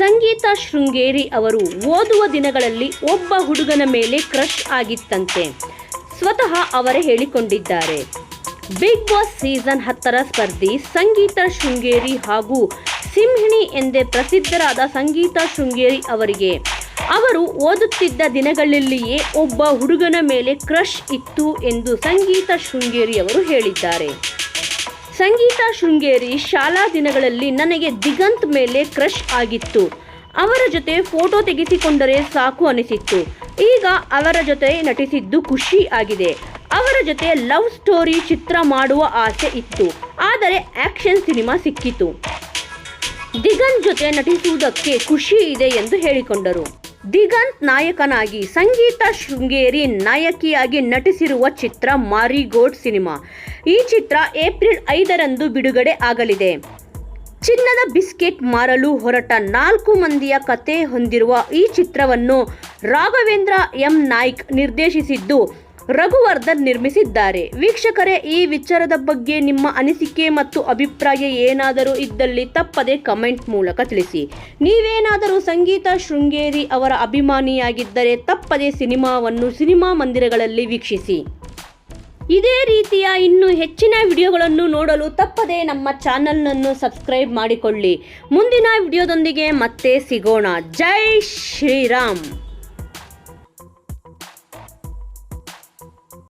ಸಂಗೀತಾ ಶೃಂಗೇರಿ ಅವರು ಓದುವ ದಿನಗಳಲ್ಲಿ ಒಬ್ಬ ಹುಡುಗನ ಮೇಲೆ ಕ್ರಶ್ ಆಗಿತ್ತಂತೆ. ಸ್ವತಃ ಅವರೇ ಹೇಳಿಕೊಂಡಿದ್ದಾರೆ. ಬಿಗ್ ಬಾಸ್ ಸೀಸನ್ 10ರ ಸ್ಪರ್ಧಿ ಸಂಗೀತಾ ಶೃಂಗೇರಿ ಹಾಗೂ ಸಿಂಹಿಣಿ ಎಂದೇ ಪ್ರಸಿದ್ಧರಾದ ಸಂಗೀತಾ ಶೃಂಗೇರಿ ಅವರಿಗೆ ಅವರು ಓದುತ್ತಿದ್ದ ದಿನಗಳಲ್ಲಿಯೇ ಒಬ್ಬ ಹುಡುಗನ ಮೇಲೆ ಕ್ರಶ್ ಇತ್ತು ಎಂದು ಸಂಗೀತಾ ಶೃಂಗೇರಿ ಅವರು ಹೇಳಿದ್ದಾರೆ. ಸಂಗೀತಾ ಶೃಂಗೇರಿ ಶಾಲಾ ದಿನಗಳಲ್ಲಿ ನನಗೆ ದಿಗಂತ್ ಮೇಲೆ ಕ್ರಶ್ ಆಗಿತ್ತು. ಅವರ ಜೊತೆ ಫೋಟೋ ತೆಗೆಸಿಕೊಂಡರೆ ಸಾಕು ಅನಿಸಿತ್ತು. ಈಗ ಅವರ ಜೊತೆ ನಟಿಸಿದ್ದು ಖುಷಿ ಆಗಿದೆ. ಅವರ ಜೊತೆ ಲವ್ ಸ್ಟೋರಿ ಚಿತ್ರ ಮಾಡುವ ಆಸೆ ಇತ್ತು, ಆದರೆ ಆಕ್ಷನ್ ಸಿನಿಮಾ ಸಿಕ್ಕಿತು. ದಿಗಂತ್ ಜೊತೆ ನಟಿಸುವುದಕ್ಕೆ ಖುಷಿ ಇದೆ ಎಂದು ಹೇಳಿಕೊಂಡರು. ದಿಗಂತ್ ನಾಯಕನಾಗಿ ಸಂಗೀತಾ ಶೃಂಗೇರಿ ನಾಯಕಿಯಾಗಿ ನಟಿಸಿರುವ ಚಿತ್ರ ಮಾರಿಗೋಲ್ಡ್ ಸಿನಿಮಾ. ಈ ಚಿತ್ರ ಏಪ್ರಿಲ್ 5ರಂದು ಬಿಡುಗಡೆ ಆಗಲಿದೆ. ಚಿನ್ನದ ಬಿಸ್ಕೆಟ್ ಮಾರಲು ಹೊರಟ 4 ಮಂದಿಯ ಕತೆ ಹೊಂದಿರುವ ಈ ಚಿತ್ರವನ್ನು ರಾಘವೇಂದ್ರ ಎಂ ನಾಯ್ಕ್ ನಿರ್ದೇಶಿಸಿದ್ದು, ರಘುವರ್ಧನ್ ನಿರ್ಮಿಸಿದ್ದಾರೆ. ವೀಕ್ಷಕರೇ, ಈ ವಿಚಾರದ ಬಗ್ಗೆ ನಿಮ್ಮ ಅನಿಸಿಕೆ ಮತ್ತು ಅಭಿಪ್ರಾಯ ಏನಾದರೂ ಇದ್ದಲ್ಲಿ ತಪ್ಪದೆ ಕಮೆಂಟ್ ಮೂಲಕ ತಿಳಿಸಿ. ನೀವೇನಾದರೂ ಸಂಗೀತಾ ಶೃಂಗೇರಿ ಅವರ ಅಭಿಮಾನಿಯಾಗಿದ್ದರೆ ತಪ್ಪದೆ ಸಿನಿಮಾವನ್ನು ಸಿನಿಮಾ ಮಂದಿರಗಳಲ್ಲಿ ವೀಕ್ಷಿಸಿ. ಇದೇ ರೀತಿಯ ಇನ್ನೂ ಹೆಚ್ಚಿನ ವಿಡಿಯೋಗಳನ್ನು ನೋಡಲು ತಪ್ಪದೆ ನಮ್ಮ ಚಾನಲ್ನನ್ನು ಸಬ್ಸ್ಕ್ರೈಬ್ ಮಾಡಿಕೊಳ್ಳಿ. ಮುಂದಿನ ವಿಡಿಯೋದೊಂದಿಗೆ ಮತ್ತೆ ಸಿಗೋಣ. ಜೈ ಶ್ರೀರಾಮ್.